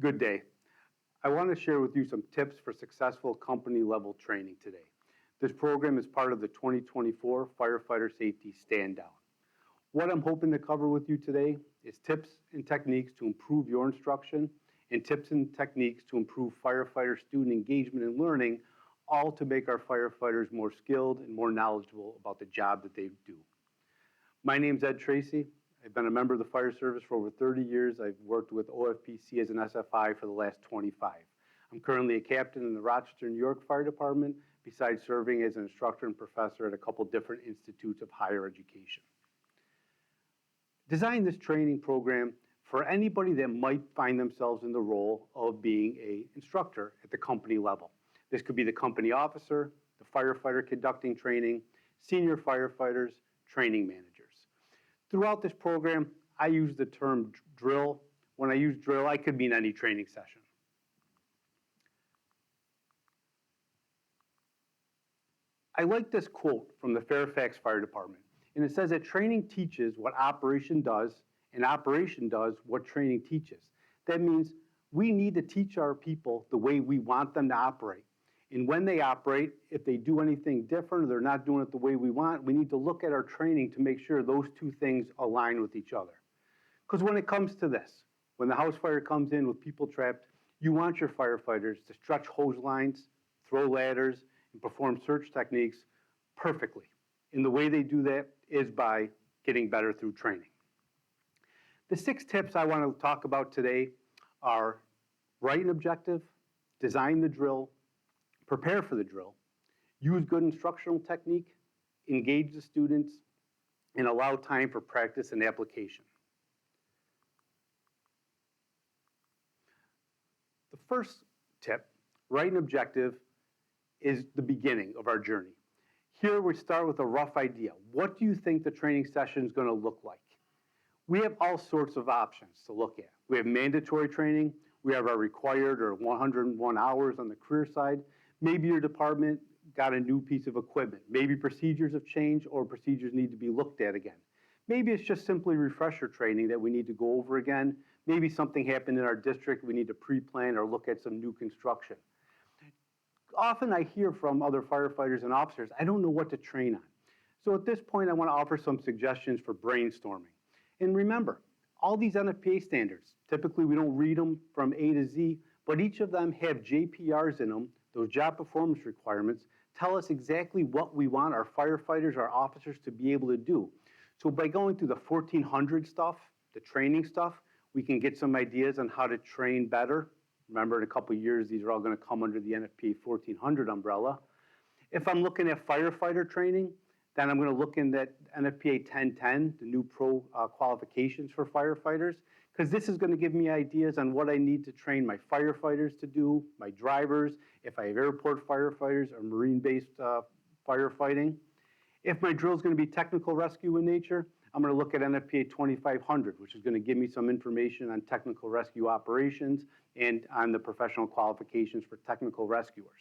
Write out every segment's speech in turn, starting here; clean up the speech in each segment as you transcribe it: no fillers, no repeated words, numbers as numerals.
Good day. I want to share with you some tips for successful company level training today. This program is part of the 2024 Firefighter Safety Stand Down. What I'm hoping to cover with you today is tips and techniques to improve your instruction and tips and techniques to improve firefighter student engagement and learning, all to make our firefighters more skilled and more knowledgeable about the job that they do. My name's Ed Tracey. I've been a member of the fire service for over 30 years. I've worked with OFPC as an SFI for the last 25. I'm currently a captain in the Rochester, New York Fire Department, besides serving as an instructor and professor at a couple different institutes of higher education. Design this training program for anybody that might find themselves in the role of being an instructor at the company level. This could be the company officer, the firefighter conducting training, senior firefighters, training managers. Throughout this program, I use the term drill. When I use drill, I could mean any training session. I like this quote from the Fairfax Fire Department, and it says that training teaches what operation does, and operation does what training teaches. That means we need to teach our people the way we want them to operate. And when they operate, if they do anything different or they're not doing it the way we want, we need to look at our training to make sure those two things align with each other. Because when it comes to this, when the house fire comes in with people trapped, you want your firefighters to stretch hose lines, throw ladders, and perform search techniques perfectly. And the way they do that is by getting better through training. The 6 tips I want to talk about today are write an objective, design the drill, prepare for the drill, use good instructional technique, engage the students, and allow time for practice and application. The first tip, write an objective, is the beginning of our journey. Here we start with a rough idea. What do you think the training session is going to look like? We have all sorts of options to look at. We have mandatory training. We have our required or 101 hours on the career side. Maybe your department got a new piece of equipment. Maybe procedures have changed or procedures need to be looked at again. Maybe it's just simply refresher training that we need to go over again. Maybe something happened in our district. We need to pre-plan or look at some new construction. Often I hear from other firefighters and officers, I don't know what to train on. So at this point, I want to offer some suggestions for brainstorming. And remember, all these NFPA standards, typically we don't read them from A to Z, but each of them have JPRs in them. Those job performance requirements tell us exactly what we want our firefighters, our officers to be able to do. So by going through the 1400 stuff, the training stuff, we can get some ideas on how to train better. Remember, in a couple of years, these are all going to come under the NFPA 1400 umbrella. If I'm looking at firefighter training, then I'm going to look in that NFPA 1010, the new pro qualifications for firefighters, because this is going to give me ideas on what I need to train my firefighters to do, my drivers, if I have airport firefighters or marine-based firefighting. If my drill is going to be technical rescue in nature, I'm going to look at NFPA 2500, which is going to give me some information on technical rescue operations and on the professional qualifications for technical rescuers.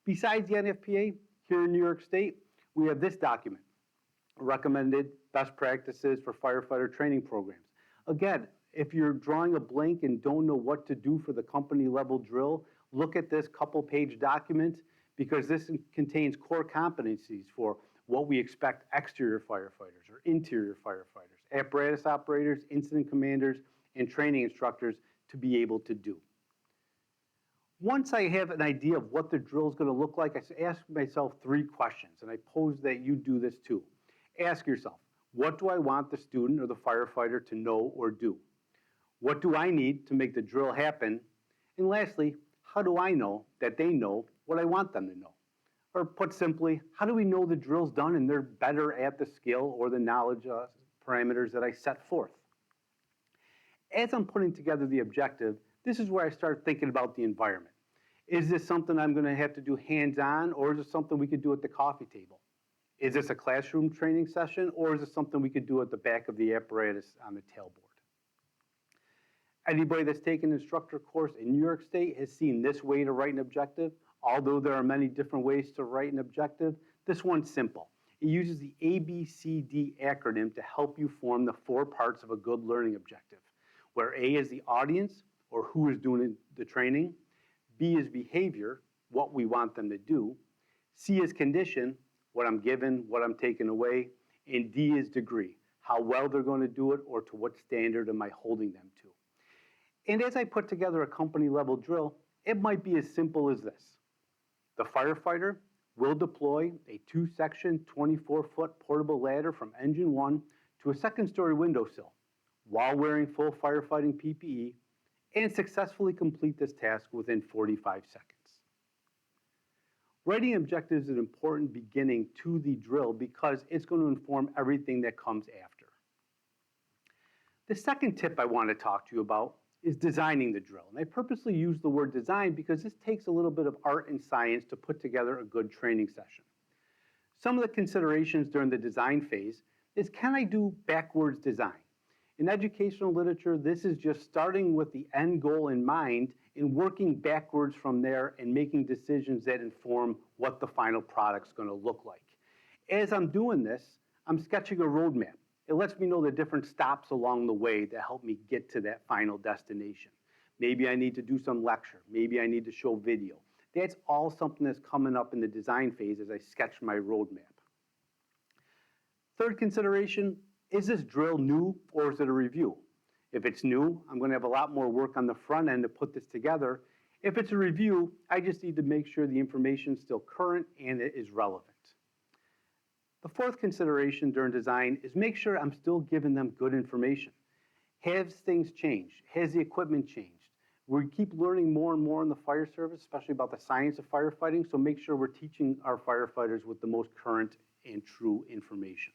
Besides the NFPA, here in New York State, we have this document, recommended best practices for firefighter training programs. Again, if you're drawing a blank and don't know what to do for the company level drill, look at this couple-page document because this contains core competencies for what we expect exterior firefighters or interior firefighters, apparatus operators, incident commanders, and training instructors to be able to do. Once I have an idea of what the drill is going to look like, I ask myself 3 questions, and I pose that you do this too. Ask yourself, what do I want the student or the firefighter to know or do? What do I need to make the drill happen? And lastly, how do I know that they know what I want them to know? Or put simply, how do we know the drill's done and they're better at the skill or the knowledge parameters that I set forth? As I'm putting together the objective, this is where I start thinking about the environment. Is this something I'm going to have to do hands-on, or is it something we could do at the coffee table? Is this a classroom training session, or is it something we could do at the back of the apparatus on the tailboard? Anybody that's taken an instructor course in New York State has seen this way to write an objective. Although there are many different ways to write an objective, this one's simple. It uses the ABCD acronym to help you form the 4 parts of a good learning objective, where A is the audience, or who is doing the training. B is behavior, what we want them to do. C is condition, what I'm given, what I'm taking away. And D is degree, how well they're going to do it or to what standard am I holding them to. And as I put together a company level drill, it might be as simple as this. The firefighter will deploy a 2-section, 24-foot portable ladder from engine 1 to a second-story windowsill while wearing full firefighting PPE and successfully complete this task within 45 seconds. Writing objectives is an important beginning to the drill because it's going to inform everything that comes after. The second tip I want to talk to you about is designing the drill. And I purposely use the word design because this takes a little bit of art and science to put together a good training session. Some of the considerations during the design phase is, can I do backwards design? In educational literature, this is just starting with the end goal in mind and working backwards from there and making decisions that inform what the final product's going to look like. As I'm doing this, I'm sketching a roadmap. It lets me know the different stops along the way that help me get to that final destination. Maybe I need to do some lecture. Maybe I need to show video. That's all something that's coming up in the design phase as I sketch my roadmap. Third consideration, is this drill new or is it a review? If it's new, I'm going to have a lot more work on the front end to put this together. If it's a review, I just need to make sure the information is still current and it is relevant. The fourth consideration during design is make sure I'm still giving them good information. Has things changed? Has the equipment changed? We keep learning more and more in the fire service, especially about the science of firefighting, so make sure we're teaching our firefighters with the most current and true information.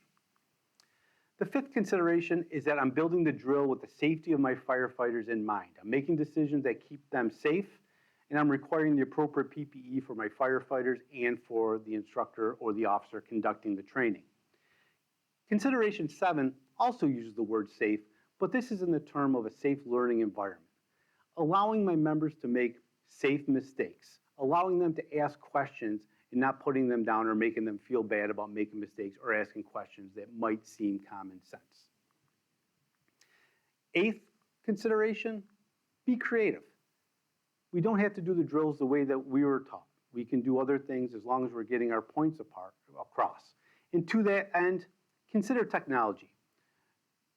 The fifth consideration is that I'm building the drill with the safety of my firefighters in mind. I'm making decisions that keep them safe, and I'm requiring the appropriate PPE for my firefighters and for the instructor or the officer conducting the training. Consideration 7 also uses the word safe, but this is in the term of a safe learning environment. Allowing my members to make safe mistakes, allowing them to ask questions and not putting them down or making them feel bad about making mistakes or asking questions that might seem common sense. Eighth consideration, be creative. We don't have to do the drills the way that we were taught. We can do other things as long as we're getting our points across. And to that end, consider technology.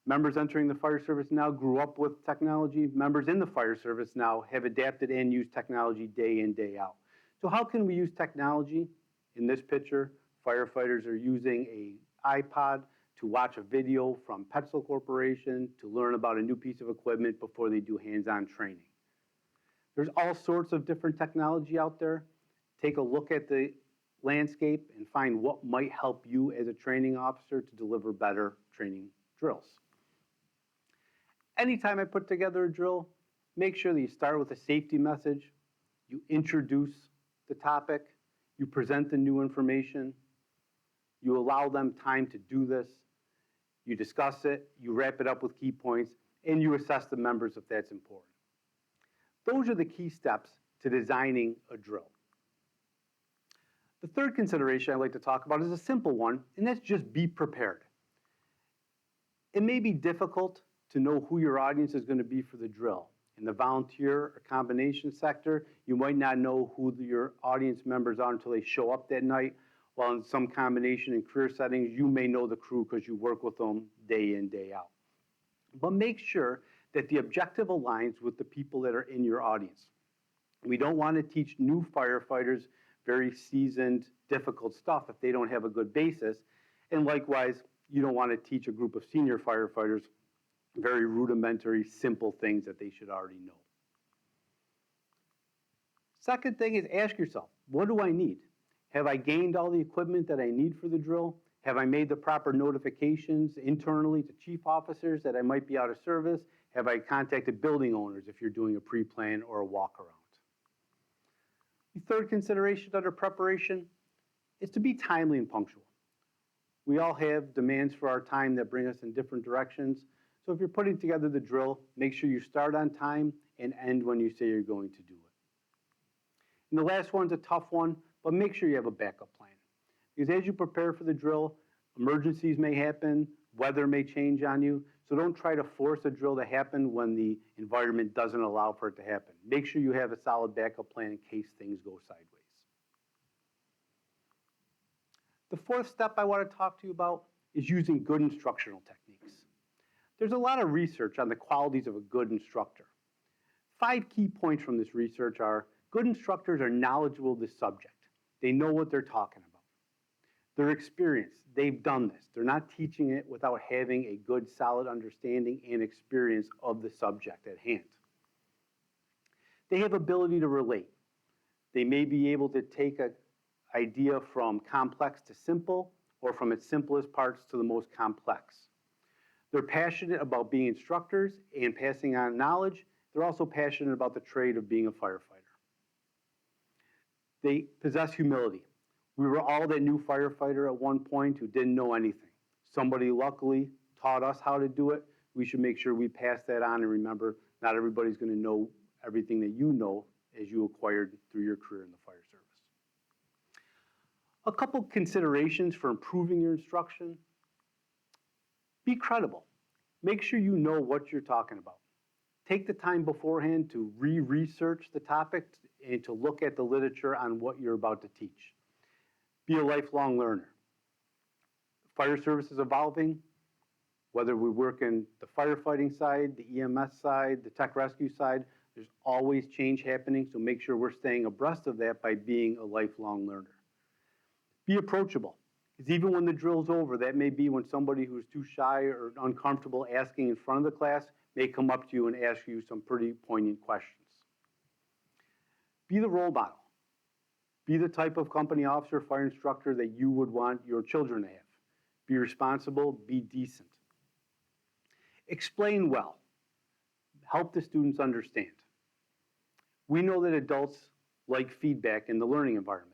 Members entering the fire service now grew up with technology. Members in the fire service now have adapted and used technology day in, day out. So how can we use technology? In this picture, firefighters are using an iPod to watch a video from Petzl Corporation to learn about a new piece of equipment before they do hands-on training. There's all sorts of different technology out there. Take a look at the landscape and find what might help you as a training officer to deliver better training drills. Anytime I put together a drill, make sure that you start with a safety message, you introduce the topic, you present the new information, you allow them time to do this, you discuss it, you wrap it up with key points, and you assess the members if that's important. Those are the key steps to designing a drill. The third consideration I'd like to talk about is a simple one, and that's just be prepared. It may be difficult to know who your audience is going to be for the drill. In the volunteer or combination sector, you might not know who your audience members are until they show up that night, while in some combination and career settings, you may know the crew because you work with them day in, day out. But make sure that the objective aligns with the people that are in your audience. We don't want to teach new firefighters very seasoned, difficult stuff if they don't have a good basis. And likewise, you don't want to teach a group of senior firefighters very rudimentary, simple things that they should already know. Second thing is ask yourself, what do I need? Have I gained all the equipment that I need for the drill? Have I made the proper notifications internally to chief officers that I might be out of service? Have I contacted building owners if you're doing a pre-plan or a walk-around? The third consideration under preparation is to be timely and punctual. We all have demands for our time that bring us in different directions. So if you're putting together the drill, make sure you start on time and end when you say you're going to do it. And the last one's a tough one, but make sure you have a backup plan. Because as you prepare for the drill, emergencies may happen, weather may change on you. So don't try to force a drill to happen when the environment doesn't allow for it to happen. Make sure you have a solid backup plan in case things go sideways. The fourth step I want to talk to you about is using good instructional techniques. There's a lot of research on the qualities of a good instructor. 5 key points from this research are: good instructors are knowledgeable of the subject. They know what they're talking about. They're experienced. They've done this. They're not teaching it without having a good, solid understanding and experience of the subject at hand. They have ability to relate. They may be able to take an idea from complex to simple, or from its simplest parts to the most complex. They're passionate about being instructors and passing on knowledge. They're also passionate about the trade of being a firefighter. They possess humility. We were all that new firefighter at one point who didn't know anything. Somebody luckily taught us how to do it. We should make sure we pass that on, and remember, not everybody's going to know everything that you know as you acquired through your career in the fire service. A couple considerations for improving your instruction. Be credible. Make sure you know what you're talking about. Take the time beforehand to research the topic and to look at the literature on what you're about to teach. Be a lifelong learner. Fire service is evolving. Whether we work in the firefighting side, the EMS side, the tech rescue side, there's always change happening, so make sure we're staying abreast of that by being a lifelong learner. Be approachable, because even when the drill's over, that may be when somebody who's too shy or uncomfortable asking in front of the class may come up to you and ask you some pretty poignant questions. Be the role model. Be the type of company officer, fire instructor that you would want your children to have. Be responsible, be decent. Explain well. Help the students understand. We know that adults like feedback in the learning environment.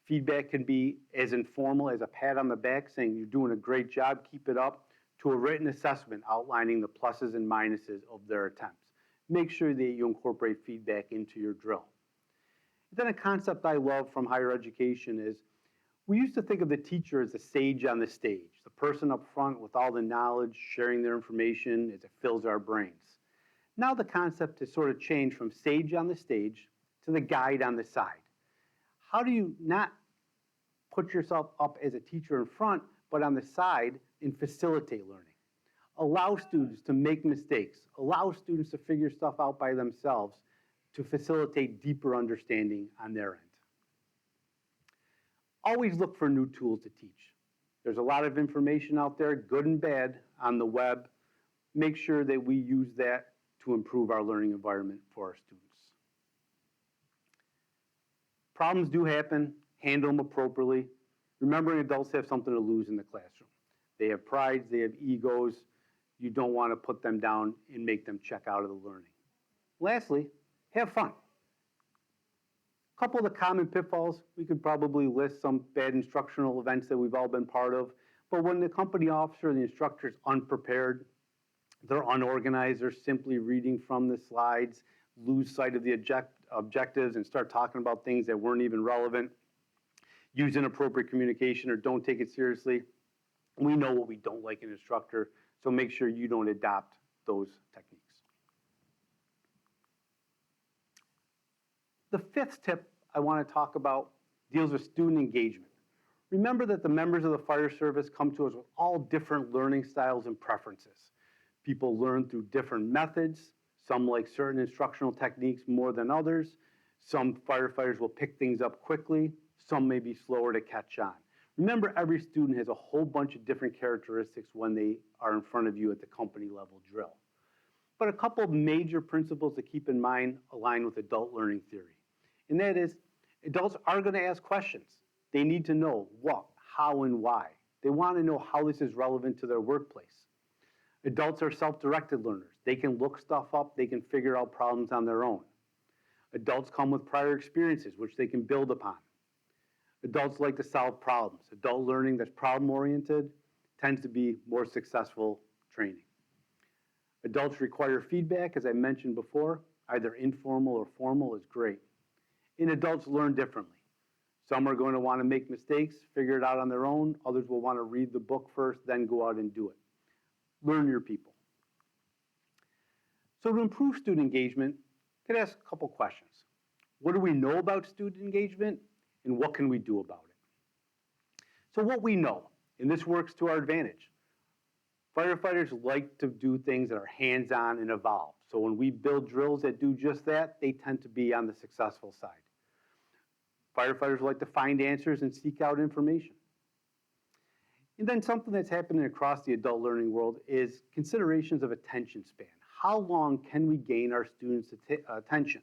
Feedback can be as informal as a pat on the back saying you're doing a great job, keep it up, to a written assessment outlining the pluses and minuses of their attempts. Make sure that you incorporate feedback into your drill. Then a concept I love from higher education is we used to think of the teacher as the sage on the stage, the person up front with all the knowledge, sharing their information as it fills our brains. Now the concept has sort of changed from sage on the stage to the guide on the side. How do you not put yourself up as a teacher in front, but on the side and facilitate learning? Allow students to make mistakes. Allow students to figure stuff out by themselves to facilitate deeper understanding on their end. Always look for new tools to teach. There's a lot of information out there, good and bad, on the web. Make sure that we use that to improve our learning environment for our students. Problems do happen. Handle them appropriately. Remembering adults have something to lose in the classroom. They have prides, they have egos. You don't want to put them down and make them check out of the learning. Lastly, have fun. A couple of the common pitfalls, we could probably list some bad instructional events that we've all been part of, but when the company officer or the instructor is unprepared, they're unorganized, they're simply reading from the slides, lose sight of the objectives and start talking about things that weren't even relevant, use inappropriate communication or don't take it seriously. We know what we don't like in an instructor, so make sure you don't adopt those techniques. The fifth tip I want to talk about deals with student engagement. Remember that the members of the fire service come to us with all different learning styles and preferences. People learn through different methods. Some like certain instructional techniques more than others. Some firefighters will pick things up quickly. Some may be slower to catch on. Remember, every student has a whole bunch of different characteristics when they are in front of you at the company level drill. But a couple of major principles to keep in mind align with adult learning theory. And that is, adults are going to ask questions. They need to know what, how, and why. They want to know how this is relevant to their workplace. Adults are self-directed learners. They can look stuff up. They can figure out problems on their own. Adults come with prior experiences, which they can build upon. Adults like to solve problems. Adult learning that's problem-oriented tends to be more successful training. Adults require feedback, as I mentioned before. Either informal or formal is great. And adults learn differently. Some are going to want to make mistakes, figure it out on their own. Others will want to read the book first, then go out and do it. Learn your people. So to improve student engagement, you could ask a couple questions. What do we know about student engagement, and what can we do about it? So what we know, and this works to our advantage. Firefighters like to do things that are hands-on and evolved. So when we build drills that do just that, they tend to be on the successful side. Firefighters like to find answers and seek out information. And then something that's happening across the adult learning world is considerations of attention span. How long can we gain our students' attention?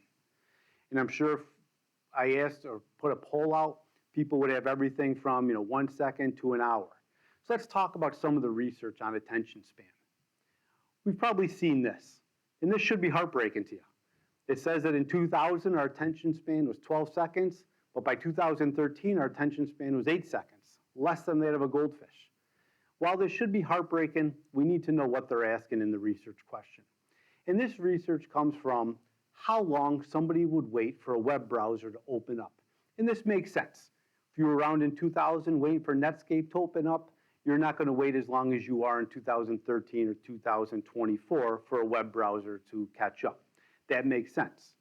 And I'm sure if I asked or put a poll out, people would have everything from 1 second to an hour. So let's talk about some of the research on attention span. We've probably seen this, and this should be heartbreaking to you. It says that in 2000, our attention span was 12 seconds, but by 2013, our attention span was 8 seconds, less than that of a goldfish. While this should be heartbreaking, we need to know what they're asking in the research question. And this research comes from how long somebody would wait for a web browser to open up. And this makes sense. If you were around in 2000 waiting for Netscape to open up, you're not going to wait as long as you are in 2013 or 2024 for a web browser to catch up. That makes sense.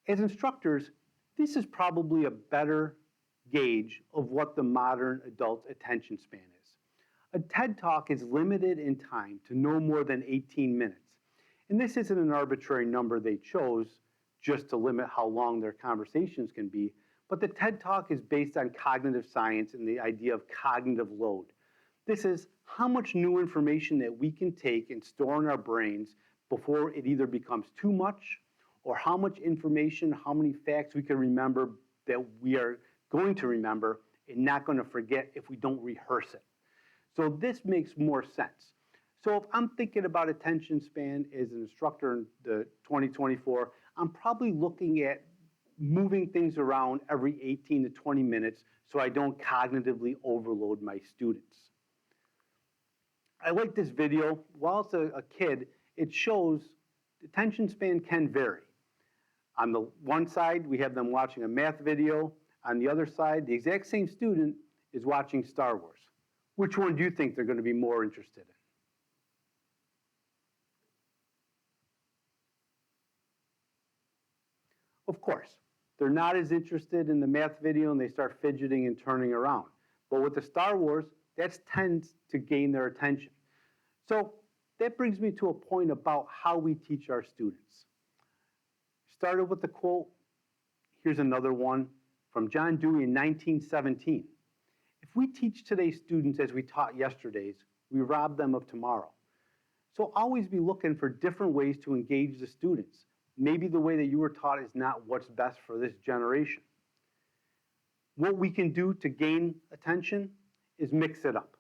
As instructors, this is probably a better gauge of what the modern adult attention span is. A TED Talk is limited in time to no more than 18 minutes. And this isn't an arbitrary number they chose just to limit how long their conversations can be, but the TED Talk is based on cognitive science and the idea of cognitive load. This is how much new information that we can take and store in our brains before it either becomes too much, or how much information, how many facts we can remember that we are going to remember and not going to forget if we don't rehearse it. So this makes more sense. So if I'm thinking about attention span as an instructor in the 2024, I'm probably looking at moving things around every 18 to 20 minutes so I don't cognitively overload my students. I like this video. While it's a kid, it shows attention span can vary. On the one side, we have them watching a math video. On the other side, the exact same student is watching Star Wars. Which one do you think they're going to be more interested in? Of course, they're not as interested in the math video and they start fidgeting and turning around. But with the Star Wars, that tends to gain their attention. So that brings me to a point about how we teach our students. Started with the quote. Here's another one from John Dewey in 1917. If we teach today's students as we taught yesterday's, we rob them of tomorrow. So always be looking for different ways to engage the students. Maybe the way that you were taught is not what's best for this generation. What we can do to gain attention is mix it up.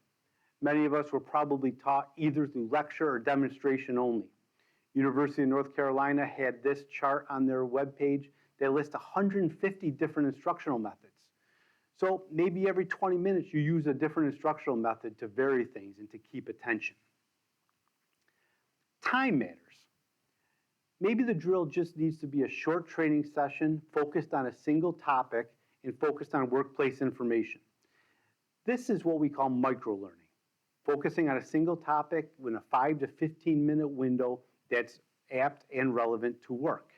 Many of us were probably taught either through lecture or demonstration only. University of North Carolina had this chart on their webpage that lists 150 different instructional methods. So maybe every 20 minutes you use a different instructional method to vary things and to keep attention. Time matters. Maybe the drill just needs to be a short training session focused on a single topic and focused on workplace information. This is what we call micro-learning, focusing on a single topic in a 5 to 15 minute window that's apt and relevant to work.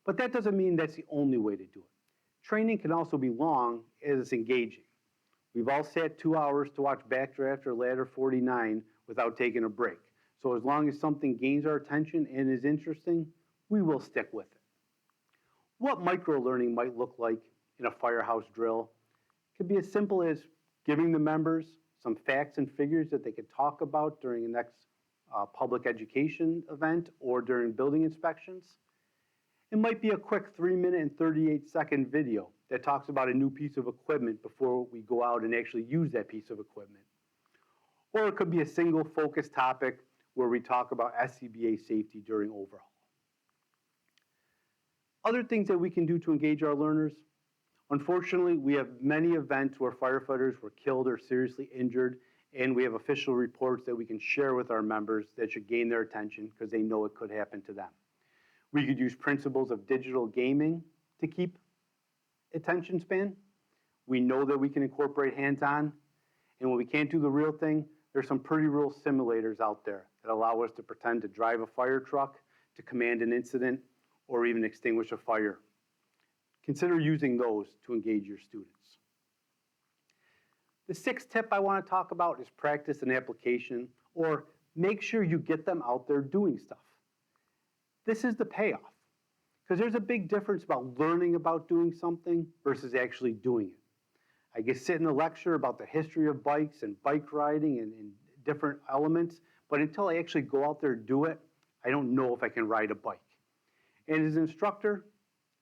But that doesn't mean that's the only way to do it. Training can also be long as it's engaging. We've all sat 2 hours to watch Backdraft or Ladder 49 without taking a break. So as long as something gains our attention and is interesting, we will stick with it. What micro-learning might look like in a firehouse drill could be as simple as giving the members some facts and figures that they could talk about during the next public education event or during building inspections. It might be a quick 3-minute and 38-second video that talks about a new piece of equipment before we go out and actually use that piece of equipment. Or it could be a single focused topic where we talk about SCBA safety during overhaul. Other things that we can do to engage our learners. Unfortunately, we have many events where firefighters were killed or seriously injured, and we have official reports that we can share with our members that should gain their attention because they know it could happen to them. We could use principles of digital gaming to keep attention span. We know that we can incorporate hands-on, and when we can't do the real thing, there's some pretty real simulators out there that allow us to pretend to drive a fire truck, to command an incident, or even extinguish a fire. Consider using those to engage your students. The sixth tip I want to talk about is practice and application, or make sure you get them out there doing stuff. This is the payoff, because there's a big difference about learning about doing something versus actually doing it. I can sit in a lecture about the history of bikes and bike riding and different elements, but until I actually go out there and do it, I don't know if I can ride a bike. And as an instructor,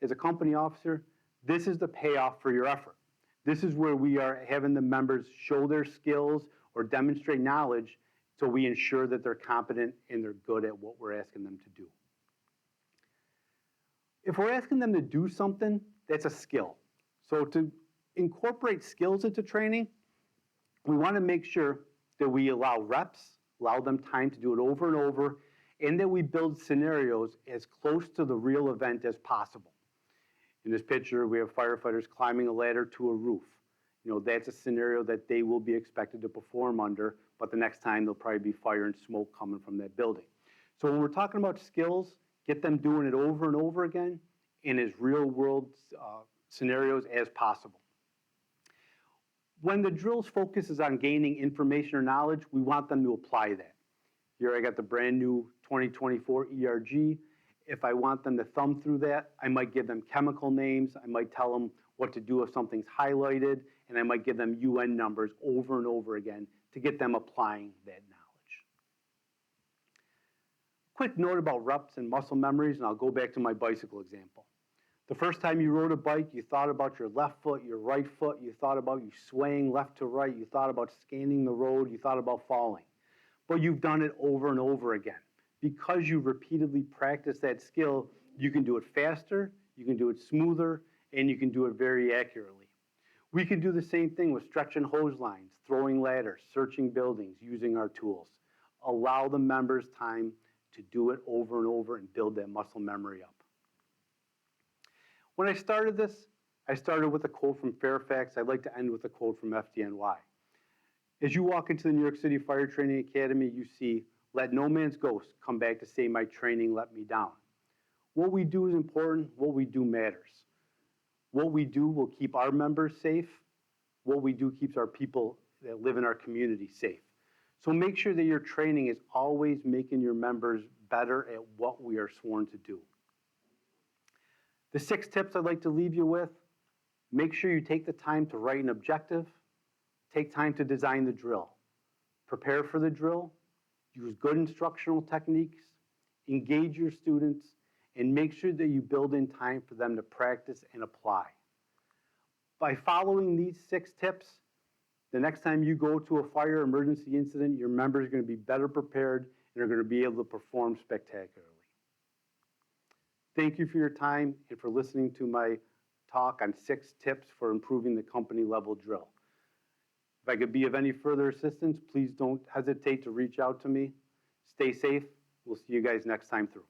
as a company officer, this is the payoff for your effort. This is where we are having the members show their skills or demonstrate knowledge, so we ensure that they're competent and they're good at what we're asking them to do. If we're asking them to do something, that's a skill. So to incorporate skills into training, we want to make sure that we allow reps, allow them time to do it over and over, and that we build scenarios as close to the real event as possible. In this picture, we have firefighters climbing a ladder to a roof. That's a scenario that they will be expected to perform under, but the next time there'll probably be fire and smoke coming from that building. So when we're talking about skills, get them doing it over and over again in as real world scenarios as possible. When the drill's focus is on gaining information or knowledge, we want them to apply that. Here I got the brand new 2024 ERG. If I want them to thumb through that, I might give them chemical names, I might tell them what to do if something's highlighted, and I might give them UN numbers over and over again to get them applying that knowledge. Quick note about reps and muscle memories, and I'll go back to my bicycle example. The first time you rode a bike, you thought about your left foot, your right foot, you thought about you swaying left to right, you thought about scanning the road, you thought about falling. But you've done it over and over again. Because you repeatedly practice that skill, you can do it faster, you can do it smoother, and you can do it very accurately. We can do the same thing with stretching hose lines, throwing ladders, searching buildings, using our tools. Allow the members time to do it over and over and build that muscle memory up. When I started this, I started with a quote from Fairfax. I'd like to end with a quote from FDNY. As you walk into the New York City Fire Training Academy, you see, "Let no man's ghost come back to say my training let me down." What we do is important. What we do matters. What we do will keep our members safe. What we do keeps our people that live in our community safe. So make sure that your training is always making your members better at what we are sworn to do. The 6 tips I'd like to leave you with: make sure you take the time to write an objective. Take time to design the drill. Prepare for the drill. Use good instructional techniques. Engage your students. And make sure that you build in time for them to practice and apply. By following these 6 tips, the next time you go to a fire emergency incident, your members are going to be better prepared and are going to be able to perform spectacularly. Thank you for your time and for listening to my talk on 6 tips for improving the company level drill. If I could be of any further assistance, please don't hesitate to reach out to me. Stay safe. We'll see you guys next time through.